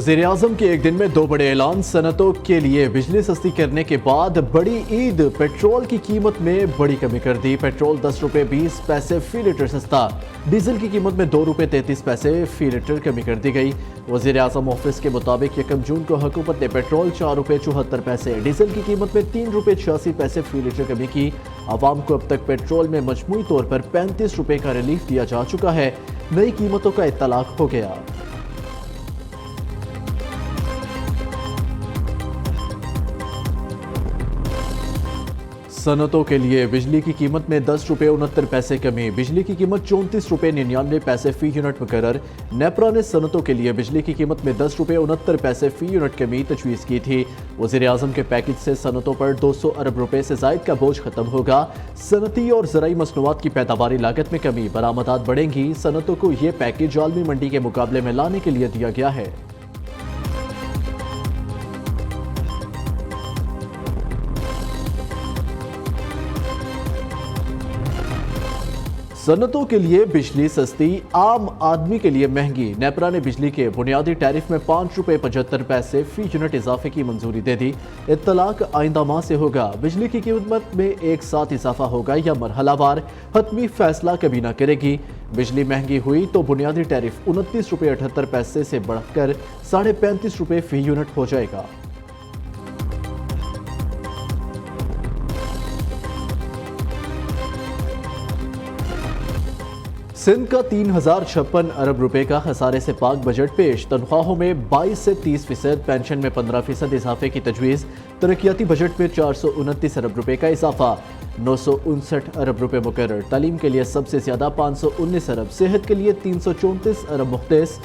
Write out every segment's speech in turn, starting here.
وزیر اعظم کے ایک دن میں دو بڑے اعلان۔ صنعتوں کے لیے بجلی سستی کرنے کے بعد بڑی عید۔ پیٹرول کی قیمت میں بڑی کمی کر دی۔ پیٹرول 10 روپے 20 پیسے فی لیٹر سستا۔ ڈیزل کی قیمت میں 2 روپے 33 پیسے فی لیٹر کمی کر دی گئی۔ وزیر اعظم آفس کے مطابق 1 جون کو حکومت نے پیٹرول 4 روپے 74 پیسے، ڈیزل کی قیمت میں 3 روپے 86 پیسے فی لیٹر کمی کی۔ عوام کو اب تک پیٹرول میں مجموعی طور پر 35 روپے کا ریلیف دیا جا چکا ہے۔ نئی قیمتوں کا اطلاق ہو گیا۔ صنعتوں کے لیے بجلی کی قیمت میں 10 روپے 69 پیسے کمی، بجلی کی قیمت 34 روپے 99 پیسے فی یونٹ مقرر۔ نیپرا نے صنعتوں کے لیے بجلی کی قیمت میں 10 روپے 69 پیسے فی یونٹ کمی تجویز کی تھی۔ وزیر اعظم کے پیکج سے صنعتوں پر 200 ارب روپے سے زائد کا بوجھ ختم ہوگا۔ صنعتی اور زرعی مصنوعات کی پیداواری لاگت میں کمی، برآمدات بڑھیں گی۔ صنعتوں کو یہ پیکج عالمی منڈی کے مقابلے میں لانے کے لیے دیا گیا ہے۔ صنعتوں کے لیے بجلی سستی، عام آدمی کے لیے مہنگی۔ نیپرا نے بجلی کے بنیادی ٹیرف میں 5 روپے 75 پیسے فی یونٹ اضافے کی منظوری دے دی۔ اطلاق آئندہ ماہ سے ہوگا۔ بجلی کی قیمت میں ایک ساتھ اضافہ ہوگا یا مرحلہ وار، حتمی فیصلہ کابینہ کرے گی۔ بجلی مہنگی ہوئی تو بنیادی ٹیرف 29 روپے 78 پیسے سے بڑھ کر 35.5 روپے فی یونٹ ہو جائے گا۔ سندھ کا 3056 ارب روپے کا خسارے سے پاک بجٹ پیش۔ تنخواہوں میں 22 سے 30%، پینشن میں 15% اضافے کی تجویز۔ ترقیاتی بجٹ میں 429 ارب روپے کا اضافہ، 959 ارب روپے مقرر۔ تعلیم کے لیے سب سے زیادہ 519 ارب، صحت کے لیے 334 ارب مختص۔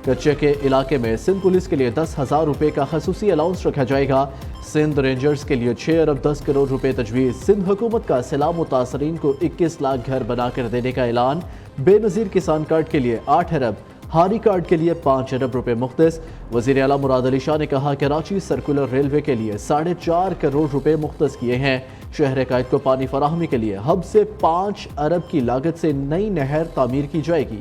کچے کے علاقے میں سندھ پولیس کے لیے 10,000 روپے کا خصوصی الاؤنس رکھا جائے گا۔ سندھ رینجرز کے لیے 6 ارب 10 کروڑ روپے تجویز۔ سندھ حکومت کا سیلاب متاثرین کو 21 لاکھ گھر بنا کر دینے کا اعلان۔ بے نظیر کسان کارڈ کے لیے 8 ارب، ہاری کارڈ کے لیے 5 ارب روپے مختص۔ وزیر اعلیٰ مراد علی شاہ نے کہا کراچی سرکولر ریلوے کے لیے 4.5 کروڑ روپے مختص کیے ہیں۔ شہر قائد کو پانی فراہمی کے لیے ہب سے 5 ارب کی لاگت سے نئی نہر تعمیر کی جائے گی۔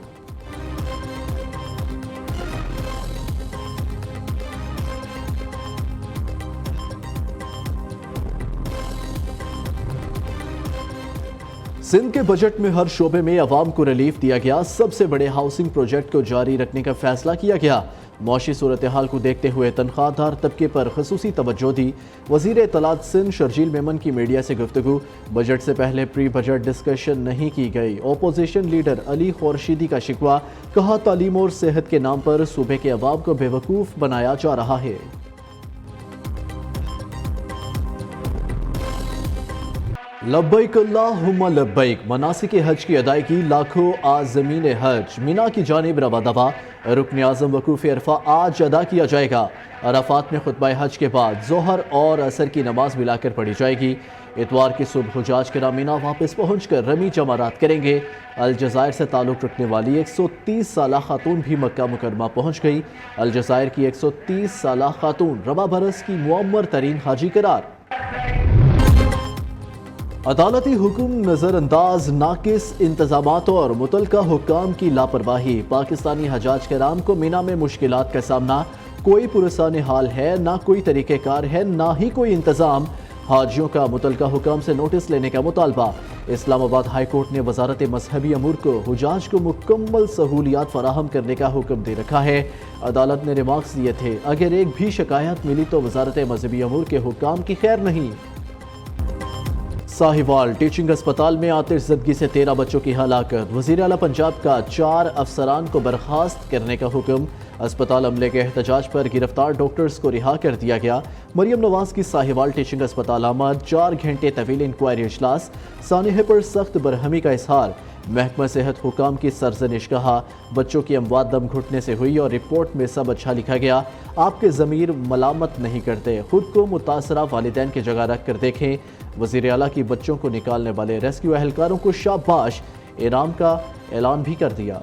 سندھ کے بجٹ میں ہر شعبے میں عوام کو ریلیف دیا گیا۔ سب سے بڑے ہاؤسنگ پروجیکٹ کو جاری رکھنے کا فیصلہ کیا گیا۔ معاشی صورتحال کو دیکھتے ہوئے تنخواہ دار طبقے پر خصوصی توجہ دی۔ وزیر اطلاعات سندھ شرجیل میمن کی میڈیا سے گفتگو۔ بجٹ سے پہلے پری بجٹ ڈسکشن نہیں کی گئی۔ اپوزیشن لیڈر علی خورشیدی کا شکوہ، کہا تعلیم اور صحت کے نام پر صوبے کے عوام کو بے وقوف بنایا جا رہا ہے۔ لبیک اللہم لبیک، مناسک حج کی ادائیگی لاکھوں عازمین حج مینا کی جانب رواں دوا۔ رکن اعظم وقوف عرفہ آج ادا کیا جائے گا۔ عرفات میں خطبہ حج کے بعد ظہر اور عصر کی نماز ملا کر پڑھی جائے گی۔ اتوار کی صبح حجاج کرام مینا واپس پہنچ کر رمی جمرات کریں گے۔ الجزائر سے تعلق رکھنے والی 130 سالہ خاتون بھی مکہ مکرمہ پہنچ گئی۔ الجزائر کی 130 سالہ خاتون رواں برس کی معمر ترین حاجی قرار۔ عدالتی حکم نظر انداز، ناقص انتظامات اور متعلقہ حکام کی لاپرواہی۔ پاکستانی حجاج کرام کو مینا میں مشکلات کا سامنا، کوئی پرسان حال ہے، نہ کوئی طریقہ کار ہے، نہ ہی کوئی انتظام۔ حاجیوں کا متعلقہ حکام سے نوٹس لینے کا مطالبہ۔ اسلام آباد ہائی کورٹ نے وزارت مذہبی امور کو حجاج کو مکمل سہولیات فراہم کرنے کا حکم دے رکھا ہے۔ عدالت نے ریمارکس دیے تھے اگر ایک بھی شکایت ملی تو وزارت مذہبی امور کے حکام کی خیر نہیں۔ ساہیوال ٹیچنگ اسپتال میں آتش زدگی سے 13 بچوں کی ہلاکت۔ وزیر اعلیٰ پنجاب کا 4 افسران کو برخاست کرنے کا حکم۔ اسپتال عملے کے احتجاج پر گرفتار ڈاکٹرز کو رہا کر دیا گیا۔ مریم نواز کی ساہیوال ٹیچنگ اسپتال آمد، 4 گھنٹے طویل انکوائری اجلاس، سانحے پر سخت برہمی کا اظہار۔ محکمہ صحت حکام کی سرزنش، کہا بچوں کی اموات دم گھٹنے سے ہوئی اور رپورٹ میں سب اچھا لکھا گیا۔ آپ کے ضمیر ملامت نہیں کرتے، خود کو متاثرہ والدین کی جگہ رکھ کر دیکھیں۔ وزیر اعلیٰ کی بچوں کو نکالنے والے ریسکیو اہلکاروں کو شاباش، انعام کا اعلان بھی کر دیا۔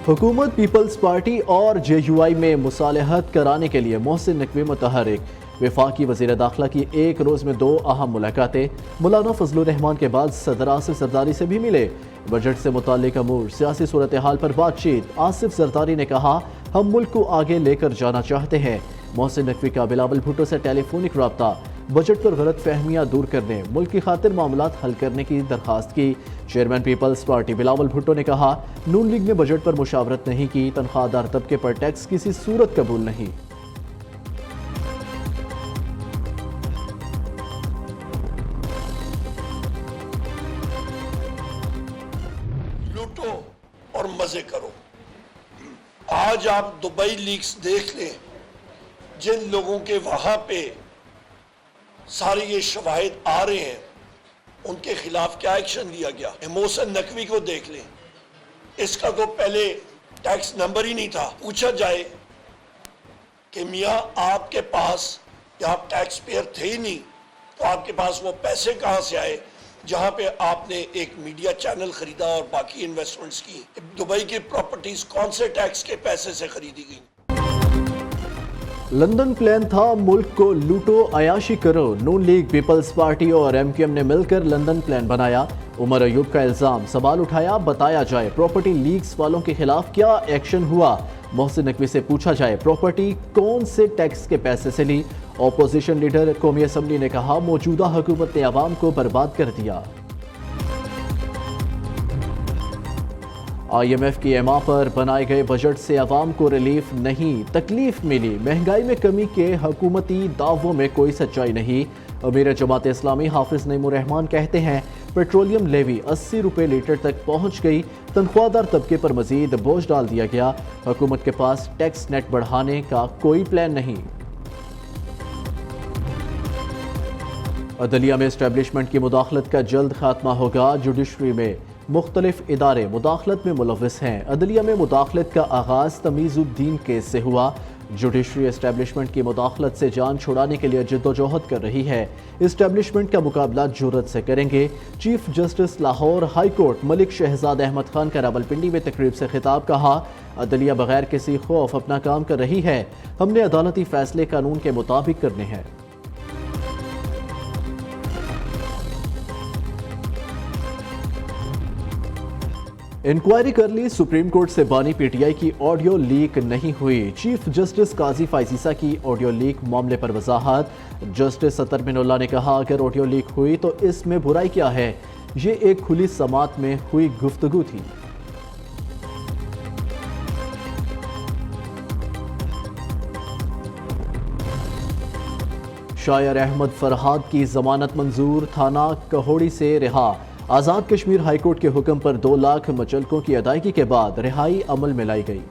حکومت پیپلز پارٹی اور جے یو آئی میں مصالحت کرانے کے لیے محسن نقوی متحرک۔ वफाकी वज़ीर दाखिला की एक रोज़ में 2 अहम मुलाकातें। मौलाना फजलुर रहमान के बाद सदर आसिफ जरदारी से भी मिले। बजट से मुताल्लिक अमूर, सियासी सूरत हाल पर बातचीत। आसिफ जरदारी ने कहा, हम मुल्क को आगे लेकर जाना चाहते हैं। मोहसिन नकवी का बिलावल भुट्टो से टेलीफोनिक रब्ता। बजट पर गलत फहमियाँ दूर करने, मुल्क की खातिर मामलात हल करने की दरख्वास्त की। चेयरमैन पीपल्स पार्टी बिलावल भुट्टो ने कहा, नून लीग ने बजट पर मुशावरत नहीं की, तनख्वाहदार तबके पर टैक्स किसी सूरत कबूल नहीं। लूटो और मजे करो। आज आप दुबई लीक्स देख लें, जिन लोगों के वहां पे सारे ये शवाहिद आ रहे हैं, उनके खिलाफ क्या एक्शन लिया गया। मोहसिन नकवी को देख लें, इसका तो पहले टैक्स नंबर ही नहीं था। पूछा जाए कि मियाँ आपके पास, या आप टैक्स पेयर थे ही नहीं, तो आपके पास वो पैसे कहाँ से आए जहाँ पे आपने एक मीडिया चैनल खरीदा और बाकी इन्वेस्टमेंट्स की। दुबई की प्रॉपर्टीज कौन से टैक्स के पैसे से खरीदी गई। लंदन प्लान था मुल्क को लूटो अयाशी करो। नून लीग, पीपल्स पार्टी और एमक्यूएम ने मिलकर लंदन प्लान बनाया। उमर अयूब का इल्जाम, सवाल उठाया, बताया जाए प्रॉपर्टी लीक्स वालों के खिलाफ क्या एक्शन हुआ। मोहसिन नकवी से पूछा जाए, प्रॉपर्टी कौन से टैक्स के पैसे से ली। ऑपोजिशन लीडर कौमी असम्बली ने कहा, मौजूदा हुकूमत ने अवाम को बर्बाद कर दिया। IMF की एमा पर बनाए गए बजट से अवाम को रिलीफ नहीं, तकलीफ मिली। महंगाई में कमी के हुकूमती दावों में कोई सच्चाई नहीं। अमीर जमात इस्लामी हाफिज नईमुर रहमान कहते हैं, पेट्रोलियम लेवी 80 रुपये लीटर तक पहुंच गई। तनख्वाहदार तबके पर मजीद बोझ डाल दिया गया। हुकूमत के पास टैक्स नेट बढ़ाने का कोई प्लान नहीं। अदलिया में एस्टेब्लिशमेंट की मुदाखलत का जल्द खात्मा होगा। जुडिशरी में मुख्तलिफ इदारे मुदाखलत में मुलव्वस हैं। अदलिया में मुदाखलत का आगाज़ तमीज़ुद्दीन केस से हुआ। जुडिशरी एस्टेब्लिशमेंट की मुदाखलत से जान छुड़ाने के लिए जद्दोजहद कर रही है। एस्टेब्लिशमेंट का मुकाबला जुर्रत से करेंगे। Chief justice Lahore high court Malik Shahzad Ahmad Khan का रावलपिंडी में तकरीब से खिताब, कहा, अदलिया बगैर किसी खौफ अपना काम कर रही है। हमने अदालती फैसले कानून के मुताबिक करने हैं। इंक्वायरी कर ली, सुप्रीम कोर्ट से बानी पीटीआई की ऑडियो लीक नहीं हुई। चीफ जस्टिस काजी फाइजीसा की ऑडियो लीक मामले पर वजाहत। जस्टिस सत्तर मिनुल्लाह ने कहा, अगर ऑडियो लीक हुई तो इसमें बुराई क्या है, ये एक खुली समात में हुई गुफ्तगू थी। शायर अहमद फरहाद की जमानत मंजूर, थाना कहोड़ी से रिहा। आज़ाद कश्मीर हाई कोर्ट के हुक्म पर 2 लाख मचलकों की अदायगी के बाद रिहाई अमल में लाई गई।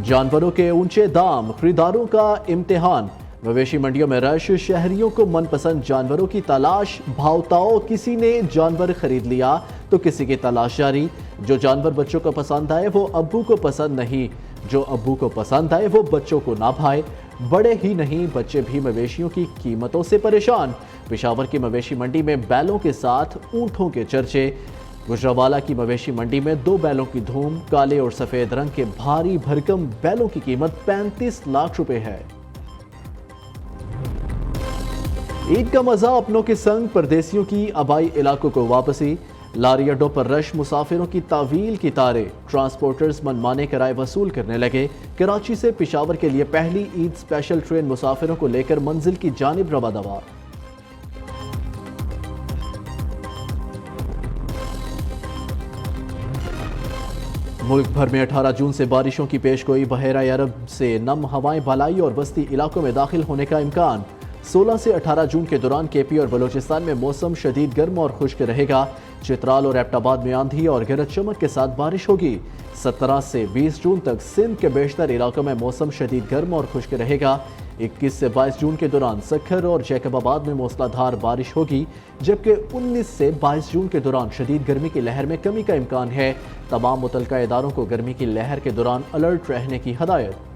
जानवरों के ऊंचे दाम, खरीदारों का इम्तिहान। मवेशी मंडियों में रश, शहरियों को मनपसंद जानवरों की तलाश। भावताओ, किसी ने जानवर खरीद लिया तो किसी की तलाश जारी। जो जानवर बच्चों को पसंद आए वो अब्बू को पसंद नहीं, जो अब्बू को पसंद आए वो बच्चों को ना भाए। बड़े ही नहीं, बच्चे भी मवेशियों की कीमतों से परेशान। पेशावर की मवेशी मंडी में बैलों के साथ ऊंटों के चर्चे। गुजरावाला की मवेशी मंडी में 2 बैलों की धूम। काले और सफेद रंग के भारी भरकम बैलों की कीमत 35 लाख रुपए है। ईद का मजा अपनों के संग, परदेसियों की आबाई इलाकों को वापसी। लारी अड्डों पर रश, मुसाफिरों की तावील की तारे। ट्रांसपोर्टर्स मनमाने किराए वसूल करने लगे। कराची से पेशावर के लिए पहली ईद स्पेशल ट्रेन मुसाफिरों को लेकर मंजिल की जानिब रवा दवा। मुल्क भर में 18 जून से बारिशों की पेशगोई। बहेरा अरब से नम हवाएं बालाई और वस्ती इलाकों में दाखिल होने का इम्कान। 16 से 18 जून के दौरान केपी और बलोचिस्तान में मौसम शदीद गर्म और खुश्क रहेगा। चित्राल और एबटाबाद में आंधी और गरज चमक के साथ बारिश होगी। 17 से 20 जून तक सिंध के बेशतर इलाकों में मौसम शदीद गर्म और खुश्क रहेगा। 21 से 22 जून के दौरान सखर और जैकबाबाद में मूसलाधार बारिश होगी, जबकि 19 से 22 जून के दौरान शदीद गर्मी की लहर में कमी का इम्कान है। तमाम मुतलका इदारों को गर्मी की लहर के दौरान अलर्ट रहने की हदायत।